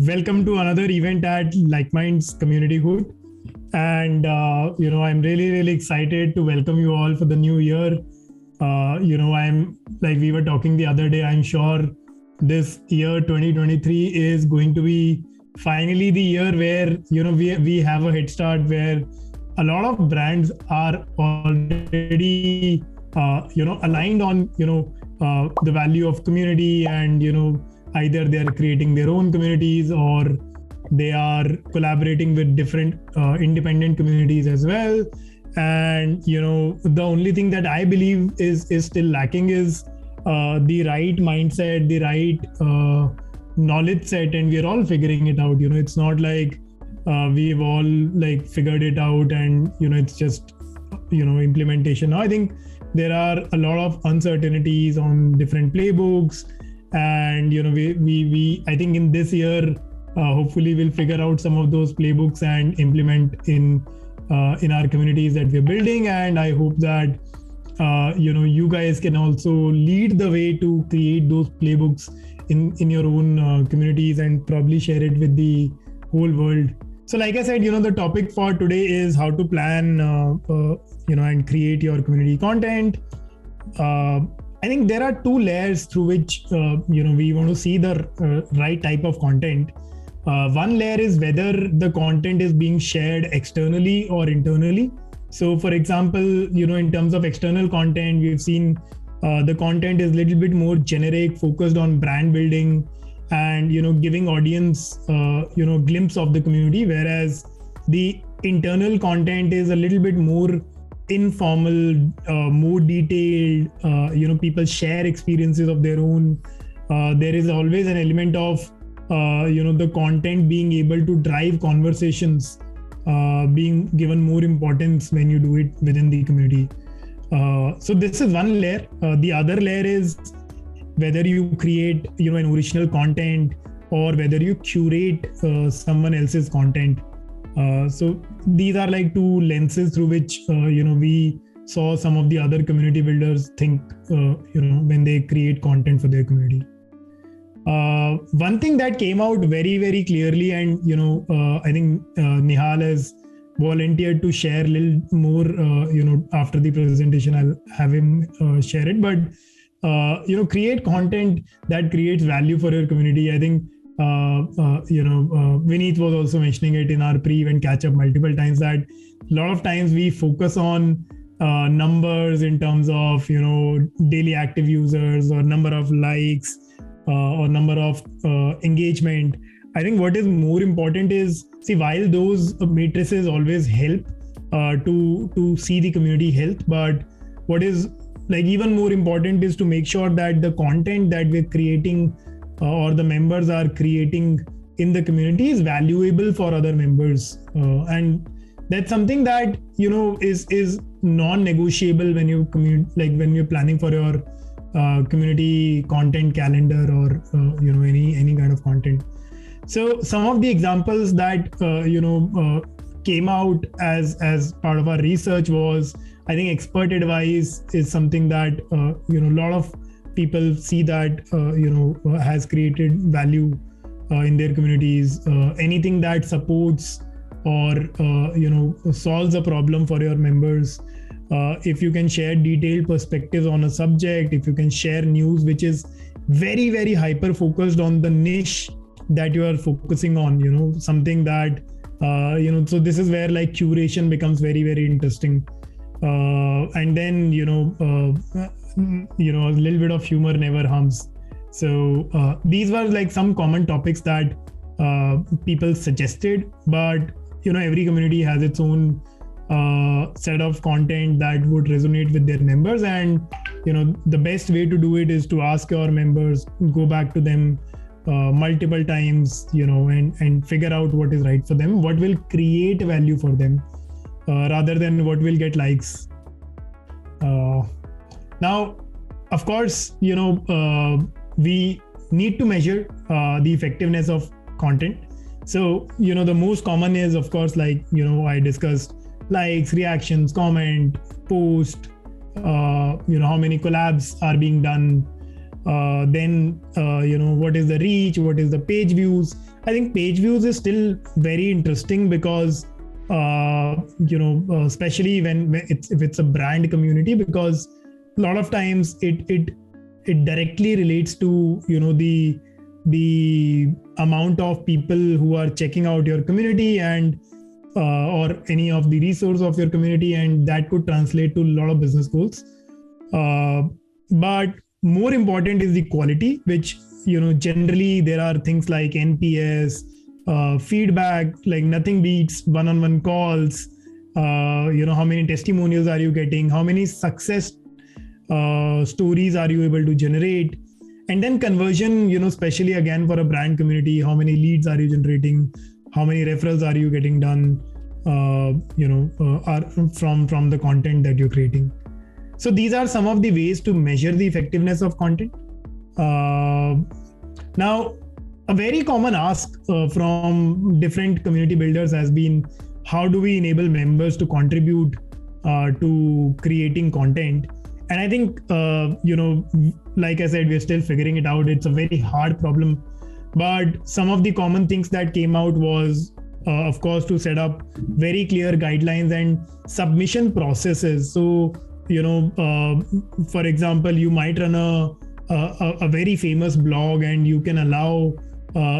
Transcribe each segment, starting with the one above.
Welcome to another event at LikeMinds Community Hood. And, I'm really excited to welcome you all for the new year. I'm like we were talking the other day, I'm sure this year 2023 is going to be finally the year where, we have a head start where a lot of brands are already, aligned on, the value of community and, either they're creating their own communities or they are collaborating with different independent communities as well. And the only thing that I believe is still lacking is the right mindset, the right knowledge set, and we're all figuring it out. It's not like we've all like figured it out and it's just implementation. Now I think there are a lot of uncertainties on different playbooks, and we I think in this year hopefully we'll figure out some of those playbooks and implement in our communities that we're building. And I hope that you guys can also lead the way to create those playbooks in your own communities and probably share it with the whole world. So like I said, the topic for today is how to plan and create your community content. I think there are two layers through which we want to see the right type of content. One layer is whether the content is being shared externally or internally. So for example, in terms of external content, we've seen the content is a little bit more generic, focused on brand building and giving audience glimpse of the community, whereas the internal content is a little bit more informal, more detailed. People share experiences of their own. There is always an element of the content being able to drive conversations, being given more importance when you do it within the community. So this is one layer. The other layer is whether you create an original content or whether you curate someone else's content. So these are like two lenses through which we saw some of the other community builders think when they create content for their community. One thing that came out very clearly, and I think Nihal has volunteered to share a little more after the presentation. I'll have him share it, but create content that creates value for your community. I think Vineet was also mentioning it in our pre-event catch-up multiple times, that a lot of times we focus on numbers in terms of daily active users or number of likes or number of engagement. I think what is more important is, see, while those matrices always help to see the community health, but what is like even more important is to make sure that the content that we're creating or the members are creating in the community is valuable for other members, and that's something that is non-negotiable when you when you're planning for your community content calendar or any kind of content. So some of the examples that came out as part of our research was, I think expert advice is something that a lot of people see that has created value in their communities. Anything that supports or solves a problem for your members. If you can share detailed perspectives on a subject, if you can share news which is very hyper focused on the niche that you are focusing on, something that so this is where like curation becomes very interesting. And then a little bit of humor never harms. So these were like some common topics that people suggested, but every community has its own set of content that would resonate with their members, and the best way to do it is to ask your members, go back to them multiple times, and figure out what is right for them, what will create value for them, rather than what will get likes. Now, of course, we need to measure the effectiveness of content. So, the most common is, of course, like, I discussed likes, reactions, comment, post, how many collabs are being done, Then what is the reach, what is the page views. I think page views is still very interesting because especially when if it's a brand community, because a lot of times it directly relates to the amount of people who are checking out your community and or any of the resource of your community, and that could translate to a lot of business goals. But more important is the quality, which generally there are things like NPS, feedback, like nothing beats one-on-one calls. How many testimonials are you getting? How many success stories are you able to generate? And then conversion, especially again for a brand community, how many leads are you generating? How many referrals are you getting done? Are from the content that you're creating. So these are some of the ways to measure the effectiveness of content. Now, a very common ask from different community builders has been, how do we enable members to contribute to creating content? And I think, like I said, we're still figuring it out. It's a very hard problem. But some of the common things that came out was, of course, to set up very clear guidelines and submission processes. So, for example, you might run a very famous blog and you can allow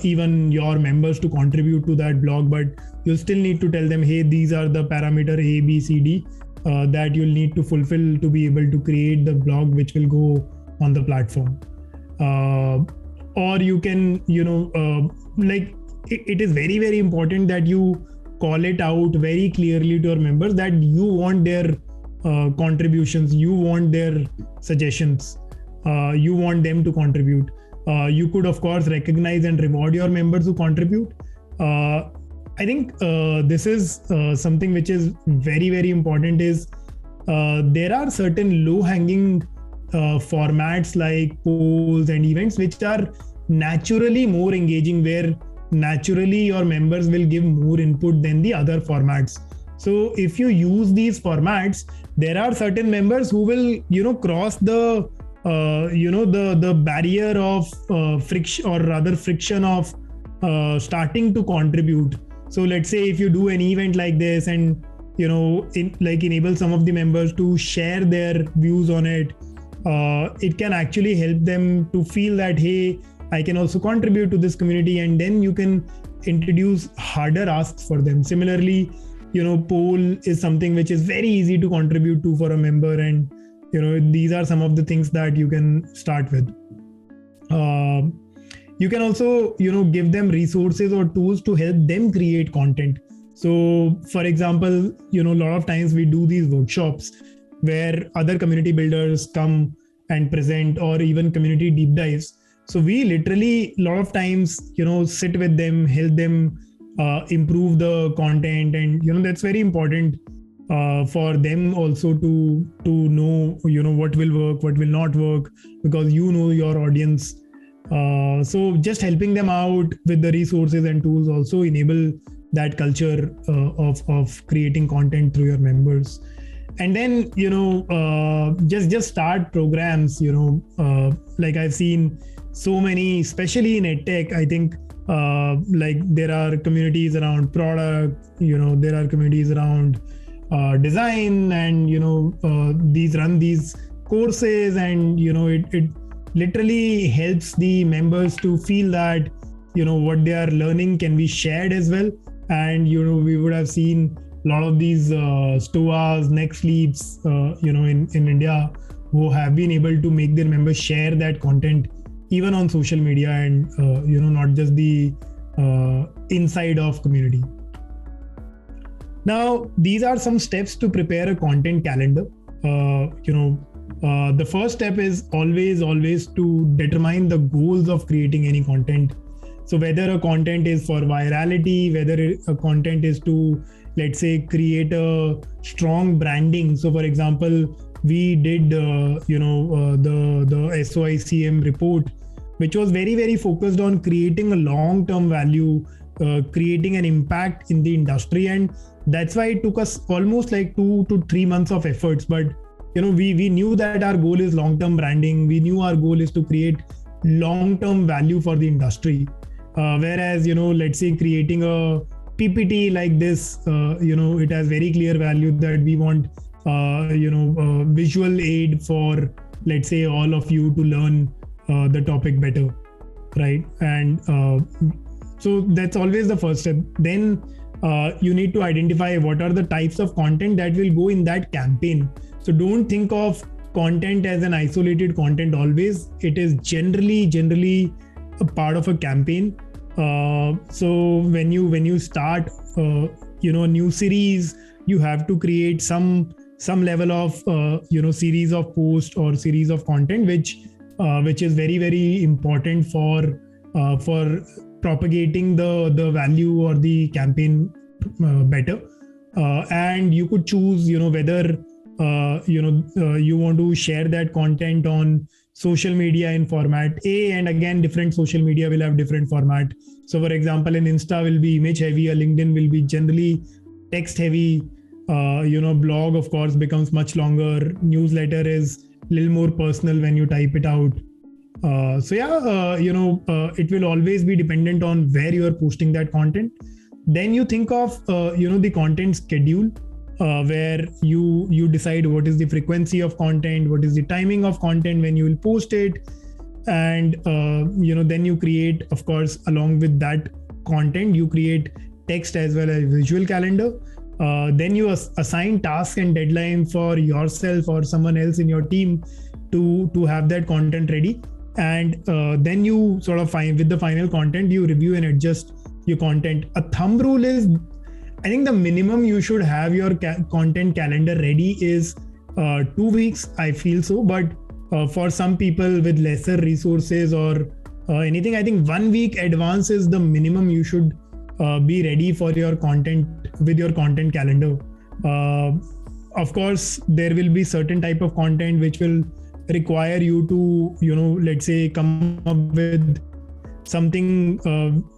even your members to contribute to that blog, but you'll still need to tell them, hey, these are the parameter A, B, C, D that you'll need to fulfill to be able to create the blog which will go on the platform. Or you can, it is very, very important that you call it out very clearly to your members that you want their contributions, you want their suggestions, you want them to contribute. You could, of course, recognize and reward your members who contribute. I think this is something which is very, very important is there are certain low-hanging formats like polls and events which are naturally more engaging, where naturally your members will give more input than the other formats. So if you use these formats, there are certain members who will, cross the the barrier of friction, or rather friction of starting to contribute. So let's say if you do an event like this and enable some of the members to share their views on it, it can actually help them to feel that, hey, I can also contribute to this community, and then you can introduce harder asks for them. Similarly, poll is something which is very easy to contribute to for a member, and these are some of the things that you can start with. You can also give them resources or tools to help them create content. So for example, a lot of times we do these workshops where other community builders come and present, or even community deep dives. So we literally a lot of times sit with them, help them improve the content, and that's very important for them also to know what will work, what will not work, because your audience. So just helping them out with the resources and tools also enable that culture of creating content through your members. And then just start programs. Like I've seen so many, especially in EdTech, I think like there are communities around product, there are communities around design, and run these courses, and it literally helps the members to feel that what they are learning can be shared as well. And we would have seen a lot of these STOAs, Next Leaps in India, who have been able to make their members share that content even on social media, and not just the inside of community. Now, these are some steps to prepare a content calendar. The first step is always to determine the goals of creating any content. So whether a content is for virality, whether a content is to, let's say, create a strong branding. So for example, we did the SOICM report, which was very, very focused on creating a long-term value, creating an impact in the industry. And that's why it took us almost like 2 to 3 months of efforts. But we knew that our goal is long-term branding. We knew our goal is to create long-term value for the industry. Whereas, let's say creating a PPT like this, it has very clear value that we want, visual aid for, let's say, all of you to learn the topic better, right? And so that's always the first step. Then you need to identify what are the types of content that will go in that campaign. So don't think of content as an isolated content always. It is generally a part of a campaign. So when you start a new series, you have to create some level of series of posts or series of content which is very important for propagating the value or the campaign better. And you could choose whether you want to share that content on social media in format A, and again different social media will have different format. So for example, an Insta will be image heavy, a LinkedIn will be generally text heavy, blog of course becomes much longer, newsletter is a little more personal when you type it out. It will always be dependent on where you are posting that content. Then you think of the content schedule, where you decide what is the frequency of content, what is the timing of content when you will post it, and then you create, of course, along with that content, you create text as well as visual calendar. Then you assign tasks and deadline for yourself or someone else in your team to have that content ready. And then you sort of with the final content, you review and adjust your content. A thumb rule is, I think the minimum you should have your content calendar ready is 2 weeks. I feel so, but for some people with lesser resources or anything, I think 1 week advance is the minimum you should be ready for your content with your content calendar. Of course, there will be certain type of content which will require you to, let's say, come up with something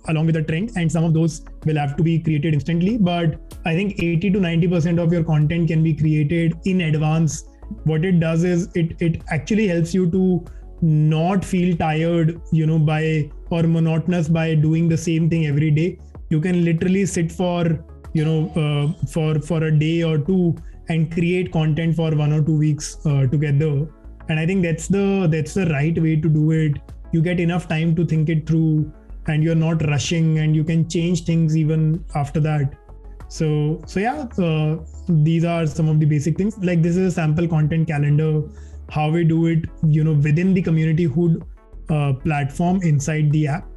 along with a trend, and some of those will have to be created instantly. But I think 80 to 90% of your content can be created in advance. What it does is it actually helps you to not feel tired, by or monotonous by doing the same thing every day. You can literally sit for a day or two and create content for 1 or 2 weeks together. And I think that's the right way to do it. You get enough time to think it through, and you're not rushing, and you can change things even after that. So these are some of the basic things. Like, this is a sample content calendar, how we do it, within the Community Hood platform inside the app.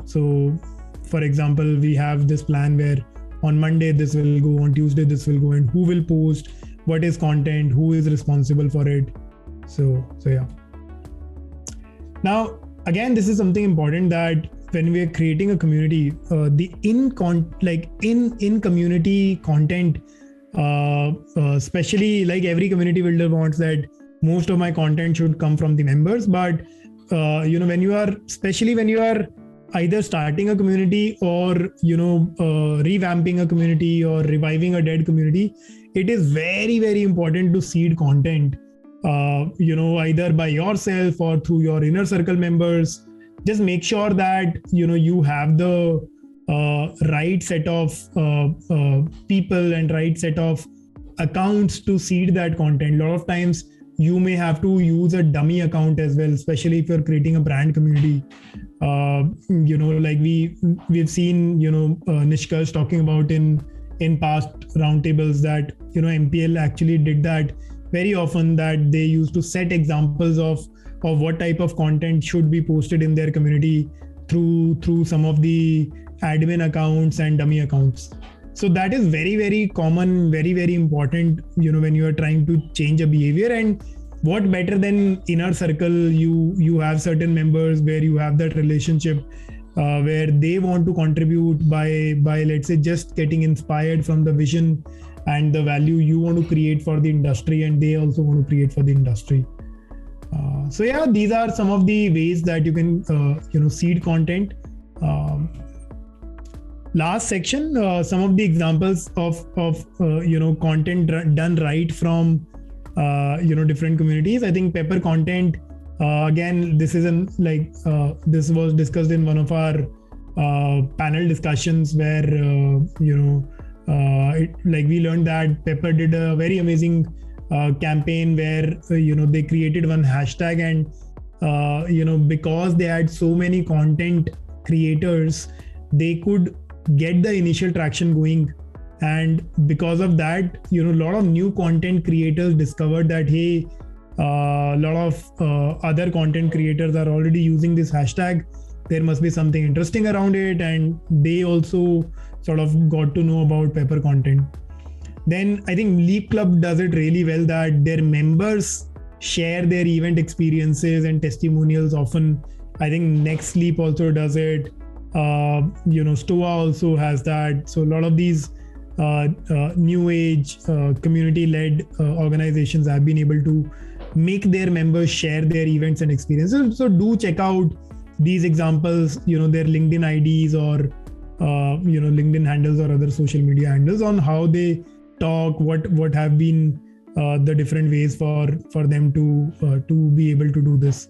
So for example, we have this plan where on Monday this will go, on Tuesday this will go, and who will post, what is content, who is responsible for it. So yeah. Now, again, this is something important, that when we are creating a community, the in community content, especially like every community builder wants that most of my content should come from the members. But when you are either starting a community or revamping a community or reviving a dead community, it is very important to seed content. Either by yourself or through your inner circle members. Just make sure that you have the right set of people and right set of accounts to seed that content. A lot of times you may have to use a dummy account as well, especially if you're creating a brand community. Like we've seen Nishkash talking about in past roundtables that MPL actually did that very often, that they used to set examples of what type of content should be posted in their community through some of the admin accounts and dummy accounts. So that is very common, very important, when you are trying to change a behavior. And what better than inner circle? You have certain members where you have that relationship where they want to contribute by let's say just getting inspired from the vision and the value you want to create for the industry, and they also want to create for the industry. These are some of the ways that you can seed content. Last section, some of the examples of content done right from different communities. I think pepper content, again, this isn't like this was discussed in one of our panel discussions where we learned that Pepper did a very amazing campaign where they created one hashtag, and because they had so many content creators, they could get the initial traction going. And because of that, a lot of new content creators discovered that, hey, a lot of other content creators are already using this hashtag. There must be something interesting around it, and they also sort of got to know about Pepper content. Then I think Leap Club does it really well, that their members share their event experiences and testimonials often. I think Next Leap also does it. Stoa also has that. So a lot of these new age community-led organizations have been able to make their members share their events and experiences. So do check out these examples, their LinkedIn IDs or LinkedIn handles or other social media handles, on how they talk, what have been the different ways for them to be able to do this.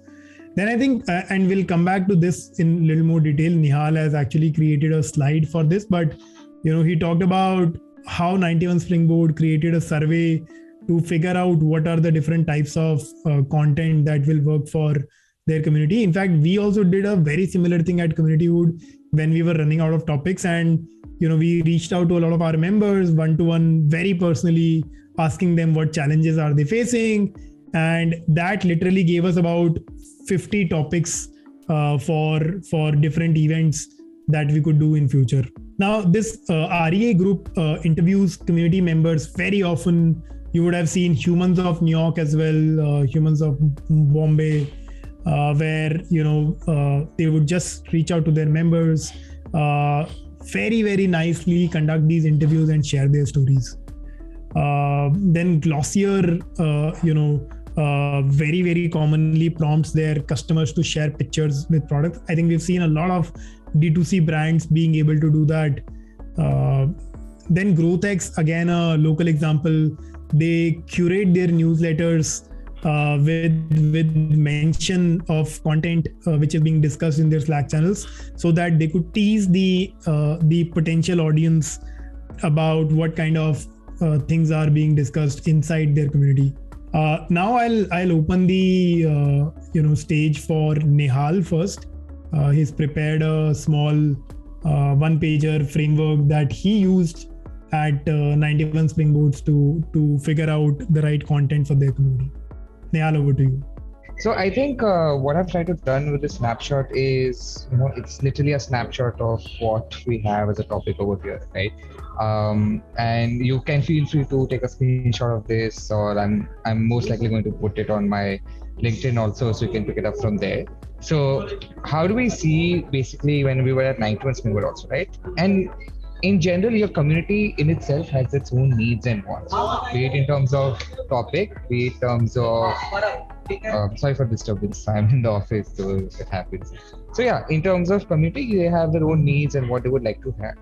Then I think, and we'll come back to this in a little more detail. Nihal has actually created a slide for this, but he talked about how 91 Springboard created a survey to figure out what are the different types of content that will work for their community. In fact, we also did a very similar thing at Communityhood when we were running out of topics, and we reached out to a lot of our members one-to-one, very personally, asking them what challenges are they facing, and that literally gave us about 50 topics for different events that we could do in future. Now, this REA group interviews community members very often. You would have seen Humans of New York as well, Humans of Bombay, where they would just reach out to their members, very, very nicely conduct these interviews and share their stories. Then Glossier, very, very commonly prompts their customers to share pictures with products. I think we've seen a lot of D2C brands being able to do that. Then GrowthX, again, a local example, they curate their newsletters with mention of content which is being discussed in their Slack channels, so that they could tease the potential audience about what kind of things are being discussed inside their community. Now I'll open the stage for Nihal first. He's prepared a small one-pager framework that he used at 91 Springboards to figure out the right content for their community. Nihal, over to you. So I think what I've tried to done with this snapshot is, it's literally a snapshot of what we have as a topic over here, right? And you can feel free to take a screenshot of this, or I'm most likely going to put it on my LinkedIn also, so you can pick it up from there. So how do we see basically when we were at 91 Springboard also, right? And in general, your community in itself has its own needs and wants, be it in terms of topic, be it in terms of sorry for disturbance, I'm in the office, so it happens. So yeah, in terms of community, they have their own needs and what they would like to have,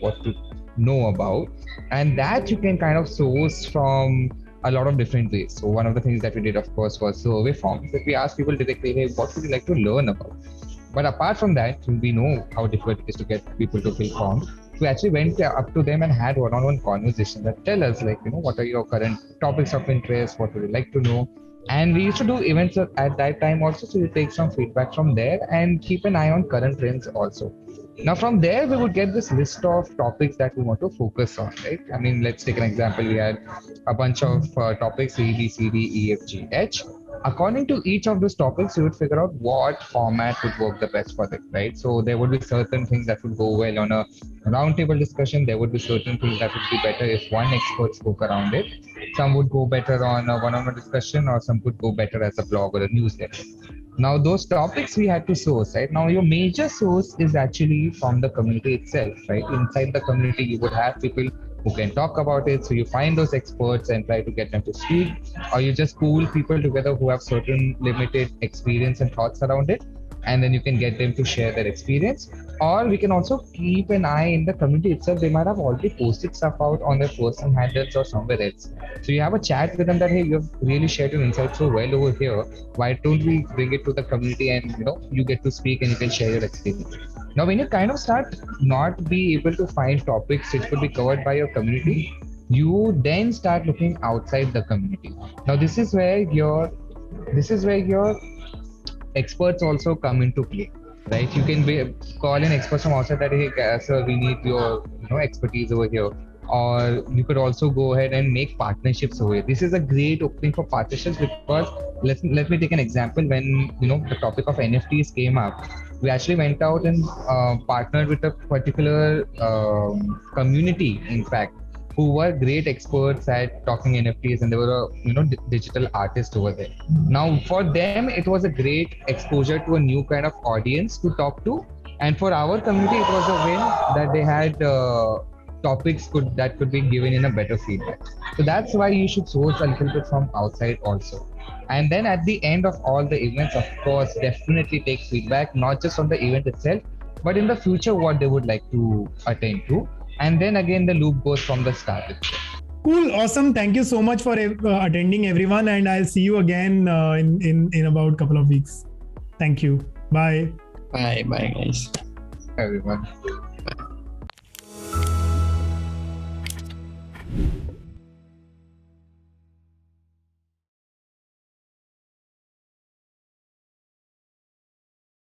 what to know about, and that you can kind of source from a lot of different ways. So one of the things that we did, of course, was survey forms that we asked people directly, hey, what would you like to learn about? But apart from that, we know how difficult it is to get people to fill forms. We actually went up to them and had one-on-one conversation that tell us, what are your current topics of interest, what would you like to know? And we used to do events at that time also, so we take some feedback from there and keep an eye on current trends also. Now from there, we would get this list of topics that we want to focus on, right? I mean, let's take an example. We had a bunch of topics, A, B, C, D, E, F, G, H. According to each of those topics, you would figure out what format would work the best for it, right? So there would be certain things that would go well on a roundtable discussion. There would be certain things that would be better if one expert spoke around it. Some would go better on a one-on-one discussion, or some could go better as a blog or a newsletter. Now, those topics we had to source, right? Now, your major source is actually from the community itself, right? Inside the community, you would have people who can talk about it. So you find those experts and try to get them to speak, or you just pool people together who have certain limited experience and thoughts around it, and then you can get them to share their experience. Or we can also keep an eye in the community itself. They might have already posted stuff out on their personal handles or somewhere else. So you have a chat with them that, hey, you've really shared your insights so well over here. Why don't we bring it to the community and you get to speak and you can share your experience. Now, when you kind of start not be able to find topics which could be covered by your community, you then start looking outside the community. Now, this is where your experts also come into play, right? You can call in experts from outside that, hey, sir, we need your expertise over here. Or you could also go ahead and make partnerships over here. This is a great opening for partnerships because let me take an example. When the topic of NFTs came up, we actually went out and partnered with a particular community, in fact, who were great experts at talking NFTs, and they were a digital artist over there. Now, for them, it was a great exposure to a new kind of audience to talk to, and for our community, it was a win that they had topics that could be given in a better feedback. So that's why you should source a little bit from outside also. And then at the end of all the events, of course, definitely take feedback, not just on the event itself, but in the future what they would like to attend to. And then again, the loop goes from the start itself. Cool, awesome. Thank you so much for attending, everyone, and I'll see you again in about a couple of weeks. Thank you. Bye. Bye, guys. Everyone.